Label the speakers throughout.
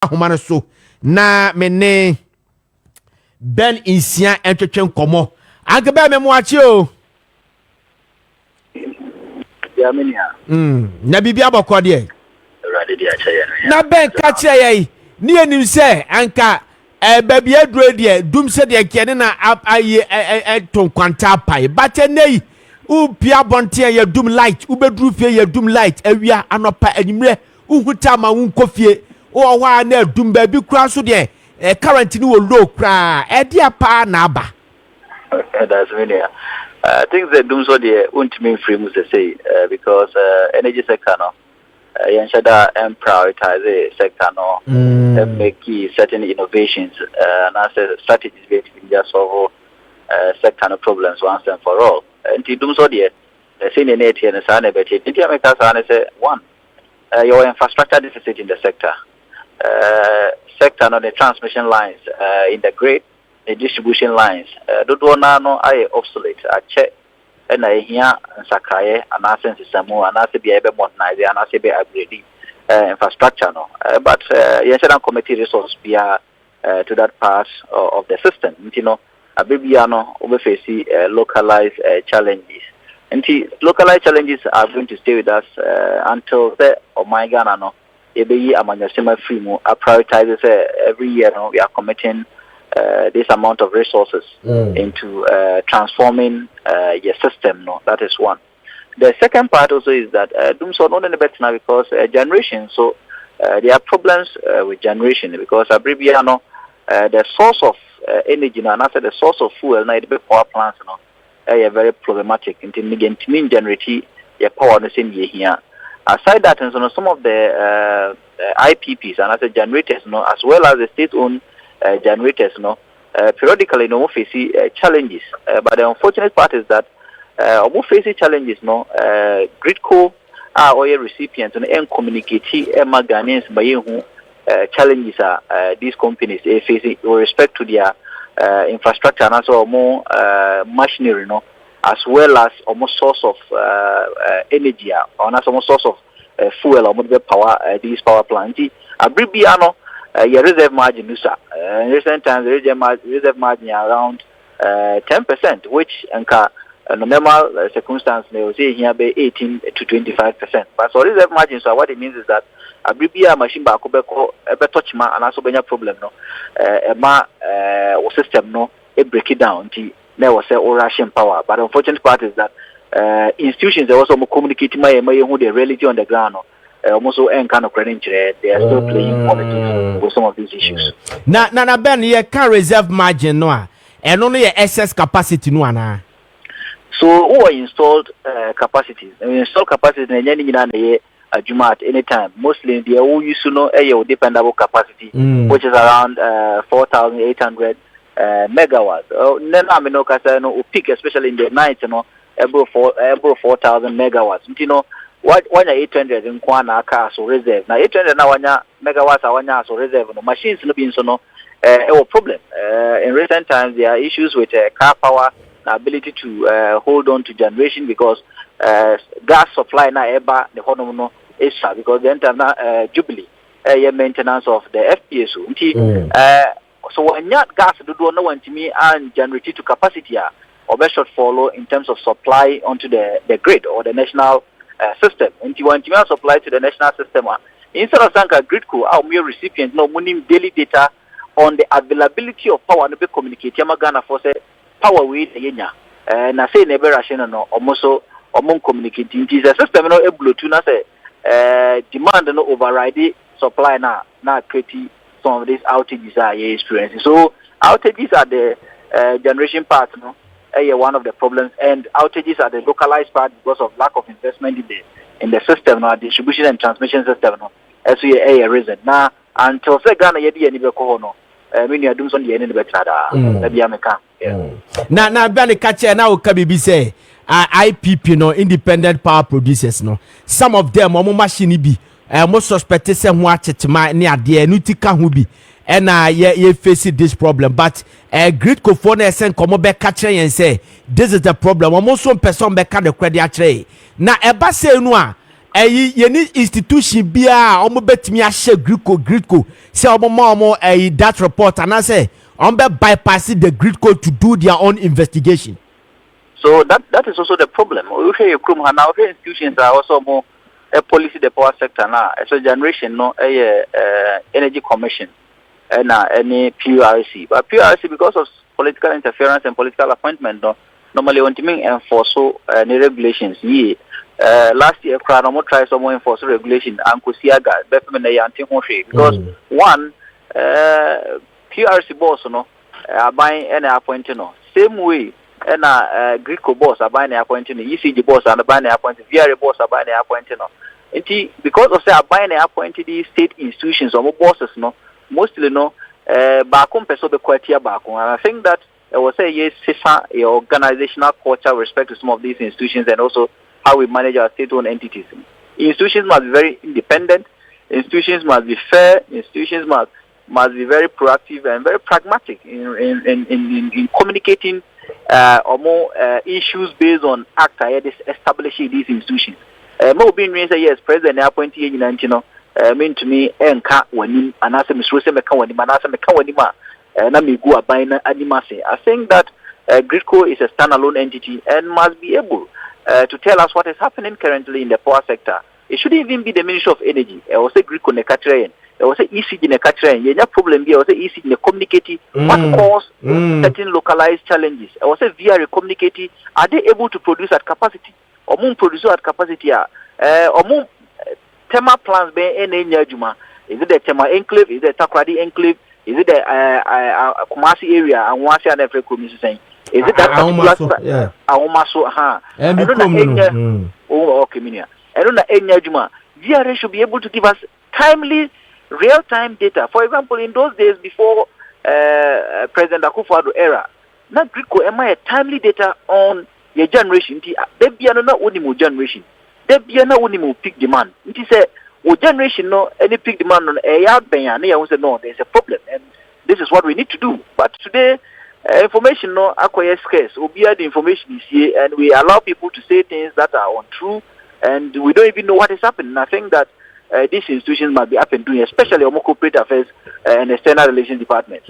Speaker 1: ahoma so na mene Ben Nsiah entwetwe nkomo anke be memo achi o
Speaker 2: ya menia
Speaker 1: na bibia bokọ de
Speaker 2: rade dia chaye
Speaker 1: na Ben ka kire ye ni enim se anka baby aduro de Dumsor de kene na aye ton kwanta pai bate nei u pia bonte ye dum light u bedru fie ye dum light awia anopa animre u huta ma won kofie o wa na dum ba bi kura so de current ni wo low kra e dia pa na aba
Speaker 2: that's menia things that Dumsor de won't mean free must say because energy sector no yanshada and prioritize the sector no and make certain innovations and as strategies basically just solve sector no problems once and for all and Dumsor de senior net here and sana but it make us say one your infrastructure deficit in the sector sector on the transmission lines in the grid the distribution lines do no are obsolete I check and I hear Sakaye and our system and I be able to modernize and I be upgrading infrastructure no but yes committee resource be to that part of the system you know a baby no we face localized challenges and localized challenges are going to stay with us until the my Ghana no ebe amanyasema free mo prioritize every year no we are committing this amount of resources into transforming your system no that is one. The second part also is that Dumsor not only better now because generation so there are problems with generation because abbreviano the source of energy and after the source of fuel now the power plants no are very problematic into mean generate your power no same here. Aside that and so some of the IPPs and as generators no as well as the state owned generators no periodically no face challenges but the unfortunate part is that almost face challenges no gridco are oil recipients and communicate Ghanaians by who challenges are these companies facing with respect to their infrastructure and also more machinery no as well as almost source of energy or as almost source of fuel or power these power plants abribiano your reserve margin in recent times the reserve margin around 10%, which no normal circumstance they will say here be 18 to 25%. But so reserve margin, so what it means is that a BBA machine back touch ma and also be a problem no system no it break it down there was a Russian power. But the unfortunate part is that institutions are also communicating who the reality on the ground no. Also kind of credit they are still playing politics with some of these issues.
Speaker 1: Na Ben ye can reserve margin no and only excess capacity no ana.
Speaker 2: So who are installed capacities? We install capacity in any Juma at any time. Mostly the who used to know a dependable capacity, which is around 4,800 megawatts. Then I mean no peak especially in the night, you know, above 4,000 megawatts. You know. What 800 in Kwana car so reserve. Now 800 now megawatts are so reserve. No machines no being so no problem. In recent times there are issues with car power, the ability to hold on to generation because gas supply na eba the hono no extra because the internal jubilee maintenance of the FPSO. So when that gas do no want to me and generate to capacity or be shortfall in terms of supply onto the grid or the national system. And you want to supply to the national system. Instead of saying gridco, our mere recipient no money daily data on the availability of power and be communicate. Yamagana for say power with yenya. Na say never ration no almost among communicating. It is a system no able to na say demand no override supply na create some of these outages are experiencing. So outages are the generation part no. One of the problems and outages are the localized part because of lack of investment in the system, no, distribution and transmission system, no. As we a reason. Now until say Ghana yedi any be ko no. When you do some the any better da. Be ameka.
Speaker 1: Na bani kache na uka bibi say IPP no independent power producers no. Some of them omo machine bi most suspect say ho achetima ne ade nutika ho bi. And ye face this problem, but grid co for send come back and say this is the problem. Almost one person back the credit tray. Now eba say no yeni institution bia omo betimi a share gridco say omo that report and I say bypass the gridco to do their own investigation.
Speaker 2: So that is also the problem. We hear now institutions are also more a policy the power sector now. So generation no energy commission and any PRC. But PRC because of political interference and political appointment no normally want to enforce any regulations. Last year crowd almost tried some more enforce regulation and Kusiaga because one PRC boss no buying any appointing no same way and Greco boss are buying appointing ECG boss and buying appointing VRA boss are buying appointing no because of say buying appointed state institutions or bosses no mostly no bakum peso be quite bakum, and I think that I will say yes a organizational culture respect to some of these institutions and also how we manage our state-owned entities. Institutions must be very independent. Institutions must be fair. Institutions must be very proactive and very pragmatic in communicating or more issues based on act establishing these institutions. More being raised yes, President appointee in 19 mean to me enka wanim anase misro se meka wanim anase meka wanima na megu abina animase. I think that Gridco is a standalone entity and must be able to tell us what is happening currently in the power sector. It shouldn't even be the Ministry of Energy. I will say Gridco Nekatrayan. I will say ECG Nekatrayan. You have problem here. I will say ECG communicating what cause certain localized challenges. I will say via communicating. Are they able to produce at capacity? Or moon produce at capacity? Or moon thermal plants be any Juma? Is it the Tema enclave? Is it the Takradi enclave? Is it the Kumasi area and Wasi and Africa saying? Is it that particular oh, okay, Minia. I don't know any Juma. VRA should be able to give us timely, real-time data. For example, in those days before President Akufo-Addo era, not Gridco, am I timely data on your generation? There be no only generation. There be no only peak demand. It is a generation no any peak demand on a yard ban. I say no, there's a problem, and this is what we need to do. But today. Information no acquire scarce. The information is here, and we allow people to say things that are untrue, and we don't even know what is happening. I think that these institutions must be up and doing, especially on corporate affairs and external relations department.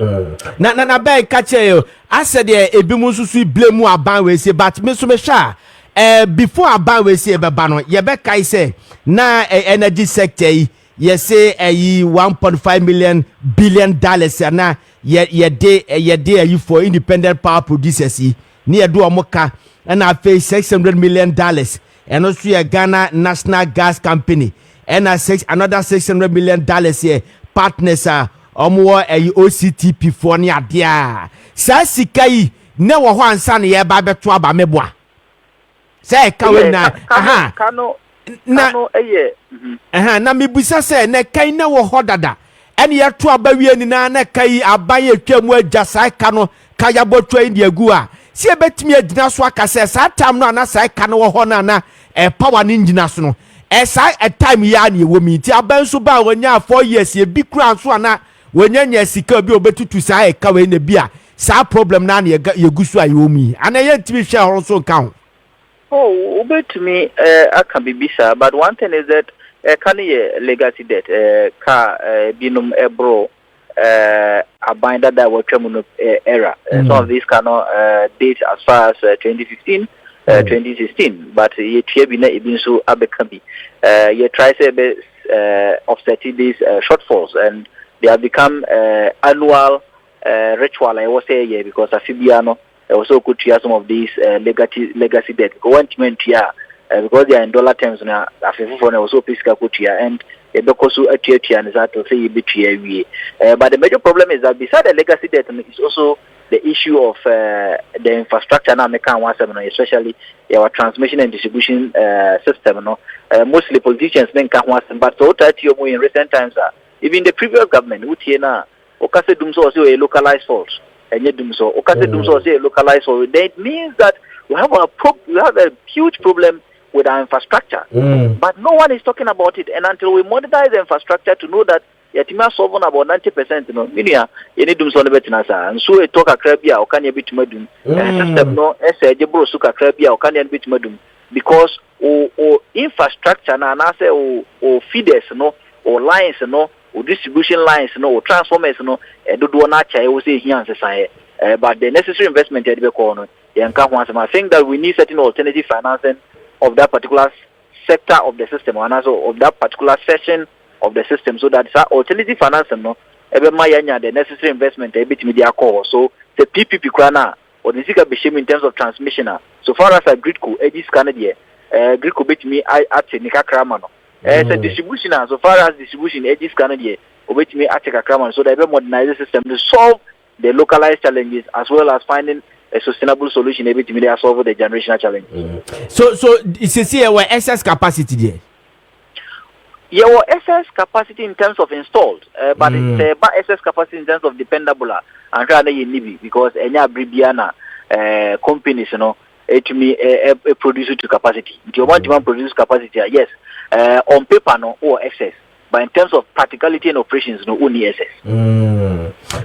Speaker 1: Na be catch you. I said ebimu susu blame mu aban we say, but me so me sha before aban we say be ba no ye be kai say na energy sector you say 1.5 billion dollars na ye day for independent power producers ni do amoka and I pay $600 million and also your Ghana National Gas Company and another $600 million here partners are omo OCTP for ni adia sa sika yi na wo ho ansa na ye ba beto aba meboa say ka we na na mebusa say na kai na wo ho dada ene ye to abawie ni na kai abaye twam agya sai ka no kaya botwa ndi agu a si ebetimi agina so aka say sa tam no na sai ka no wo ho na power ni ngina so no sai a time ya na ewo mi ti aban so ba wonya 4 years ye bi kura so na wonya nya sika bi obetutu sai ka we na bi a sa problem na ye gusu ayo mi ana ye ntimi hwe horo so kan.
Speaker 2: Oh, obetumi aka bibisa, but one thing is that can ye legacy debt binum ebro a binder that was criminal era. Some of these cannot date as far as 2015, 2016, but ye trebina ibin so abekambi. Ye try say offsetting these shortfalls, and they have become annual ritual. I was say yeah, because Afibiano also could share some of these legacy debt. Go on because they are in dollar terms now. After also fiscal kutia and also a tier and that to say but the major problem is that beside the legacy debt is also the issue of the infrastructure now, especially our transmission and distribution system. Mostly politicians make but so in recent times, even the previous government, Okase Dumsor also a localized fault. And yet Dumsor, Okase Dumsor also a localized fault. That means that we have a huge problem with our infrastructure. But no one is talking about it. And until we modernize the infrastructure to know that Yatima solving about 90%, you need Dumsor betinasa. And so a talk a crabia or can you be to medum? System no, Jebro Suka crabia or can you be to medum? Because or infrastructure na say or feeders no or lines no or distribution lines no or transformers no do na cha we say here but the necessary investment at the corner I think that we need certain alternative financing of that particular sector of the system and also of that particular section of the system so that alternative financing no the necessary investment a bit media core so the PPP krana or the zika bishim in terms of transmission so far as a gridco edis canada gridco bit me at nika kramano as a distribution so far as distribution edis canada obit me at kramano so that modernize the system to solve the localized challenges as well as finding a sustainable solution able to solve the generational challenge.
Speaker 1: So it's a see our excess capacity there.
Speaker 2: Yeah, well, excess capacity in terms of installed, but it's about excess capacity in terms of dependable and rather you need because any Bribiana companies, you know, to me a producer to capacity. If you want to produce capacity, yes, on paper no or excess, but in terms of practicality and operations, no only excess.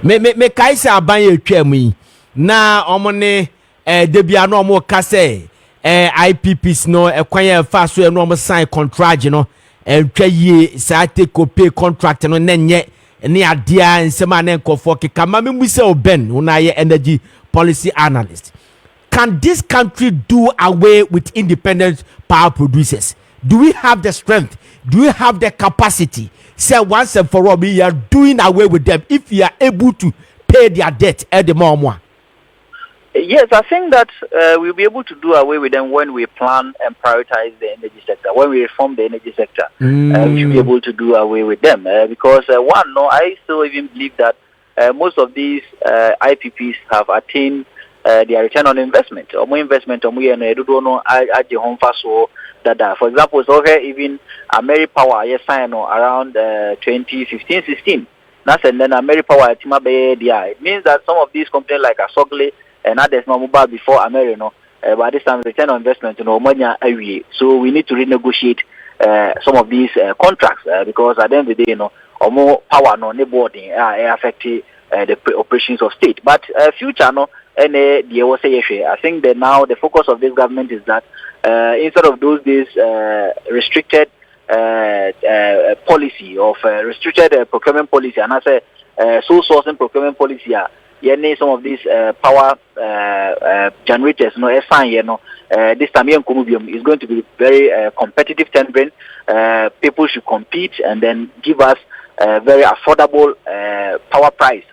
Speaker 1: Me kaisa abanye twemi na omone debia no mo kase IPPs no ekwan fa so no mo sign contract no twa yie sa take pay contract no nenye ne adea nsema na nkofo keka ma me se oben una ye energy policy analyst. Can this country do away with independent power producers? Do we have the strength? Do we have the capacity? Say once and for all, we are doing away with them if we are able to pay their debt at the moment.
Speaker 2: Yes, I think that we'll be able to do away with them when we plan and prioritize the energy sector. When we reform the energy sector, we should be able to do away with them. Because I still even believe that most of these IPPs have attained their return on investment. Or more investment, or more don't know at the home fast so that. For example, so here even American Power, yes, signed around 2015-16. That's and then American Power, it means that some of these companies like Asogle and others no mobile before American, but this time return on investment, money away. So we need to renegotiate some of these contracts because at the end of the day, or more power no boarding affect the operations of state. But future and I think that now the focus of this government is that instead of those days restricted policy of restricted procurement policy and I say sole sourcing procurement policy some of these power generators this time is going to be very competitive tendering. People should compete and then give us very affordable power price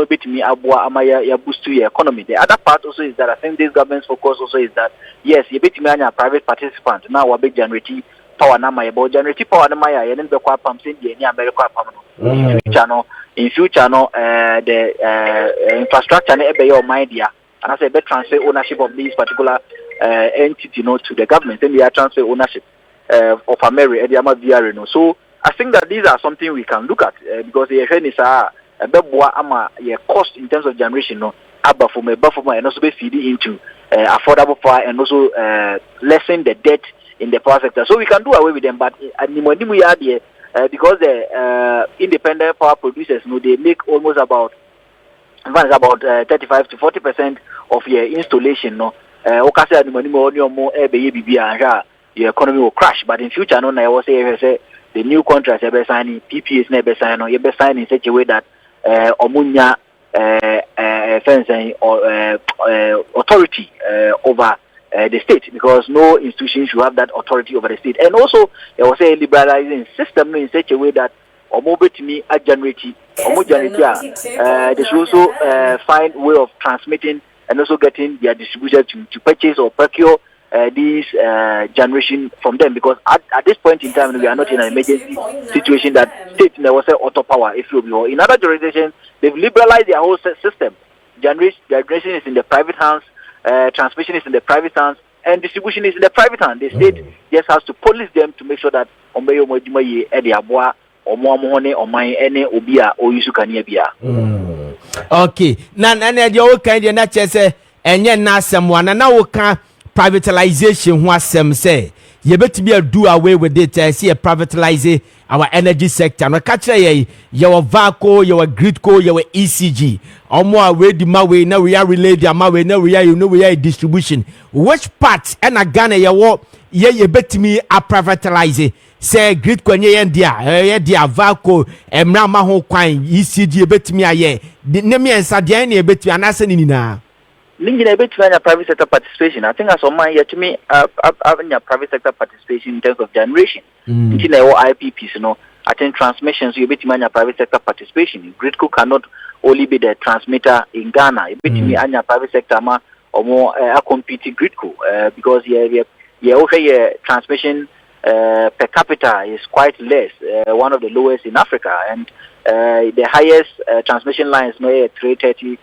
Speaker 2: bit me abua amaya boost to your economy. The other part also is that I think this government's focus also is that yes, you bit me a private participant now a big generating power na my about generating power na my yen be kwa pumps in the America pump in future the infrastructure na ebe your mind and I say be transfer ownership of this particular entity to the government and they are transfer ownership of America so I think that these are something we can look at because the is a cost in terms of generation and also be feeding into affordable power and also lessen the debt in the power sector. So we can do away with them, but because the independent power producers they make almost about 35 to 40% of your installation. Your economy will crash. But in future, I will say the new contracts you're signing, PPAs never sign, or you're signing in such a way that Omunya authority over the state because no institution should have that authority over the state. And also, I will say liberalizing system in such a way that me a generate they should also find way of transmitting and also getting their distributor to purchase or procure these generation from them because at this point in time we are not in an emergency situation that state was auto power if you will. In other jurisdictions they've liberalized their whole system. Generation is in the private hands, transmission is in the private hands, and distribution is in the private hands. The state just has to police them to make sure that
Speaker 1: okay na the kind na chese enye na asem wana na wo ka privatization ho asem say you better be do away with it. See a privatize our energy sector. No catch your VACO, your Gridco, your ECG. Or more way the way now we are relay the way now we are we are distribution. Which part and a Ghana you bet me a privatize say Gridco dia VACO emrama ho kwan ECG bet me aye. Name and Sadian bet me an na.
Speaker 2: Linking a bit to private sector participation. I think as on my yet to me, having a private sector participation in terms of generation. In IPPs, I think transmissions, you bet to private sector participation. Gridco cannot only be the transmitter in Ghana. You bet to me and private sector or more competing Gridco because transmission per capita is quite less, one of the lowest in Africa, and the highest transmission lines no 330.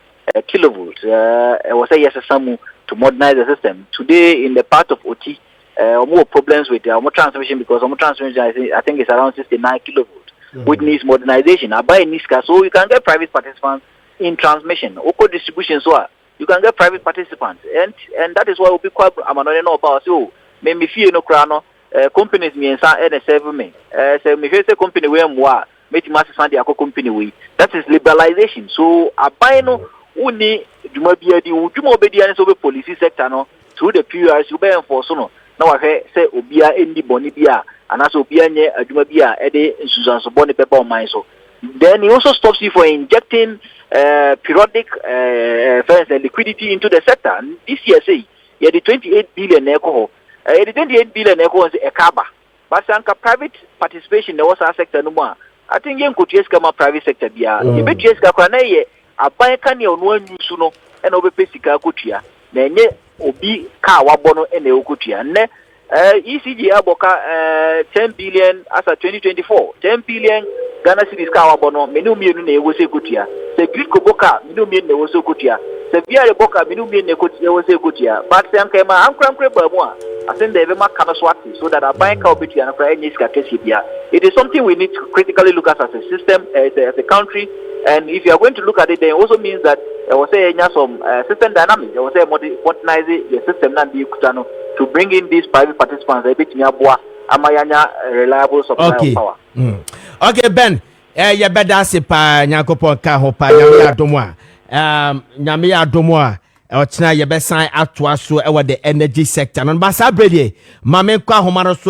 Speaker 2: Kilovolts. I was saying yes, some to modernize the system. Today, in the part of OT, more problems with more transmission because more transmission I think it's around 69 kilovolts, which needs modernization. I buy NISCA, so you can get private participants in transmission. Oko distribution, so you can get private participants, and that is why we be quite. I'm not know about so. Maybe fear no crano companies me and serve me. So me say company we more. Make massive Sunday company we. That is liberalization. So I buy no. Uni Juma Biadi, Juma Obedience over policy sector no through the PRS, you bear enforce no. Now I say Obia Endi Bonibia, and as Obia Juma Bia, Ede, Susan Soboni Pepper on my so. Then he also stops you for injecting periodic funds and liquidity into the sector. And this year, say, yeah, the 28 billion echo, the 28 billion echo is a kaba. But Sanka private participation, there was a sector no more. I think you could just come a private sector. You bet just aban ka ne ono anyusu no e na obepesika akotua na enye obi ka wabono e na ekotua ne ECG aboka 10 billion as a 2024 10 billion Ghana cedis ka wabono menu mienu na ewose ekotua se Gridco boka menu mienu na ewose ekotua se biare boka menu mienu na ewose ekotua but se anka ma ankra ba mu a asem dey be maka no swati so that aban ka obetua na kra enye sika kesi bia. It is something we need to critically look at as a system as a country. And if you are going to look at it, then it also means that there was some system dynamics. There was modernizing the system to bring in these private participants a bit more reliable supply of power.
Speaker 1: Okay, Ben. You better say pa nyakopon ka ho pa nyame adomwa. Nyame adomwa. Ochina you be sign atwa so e the energy sector. Non ba sa brede. Mame kwa ho maro so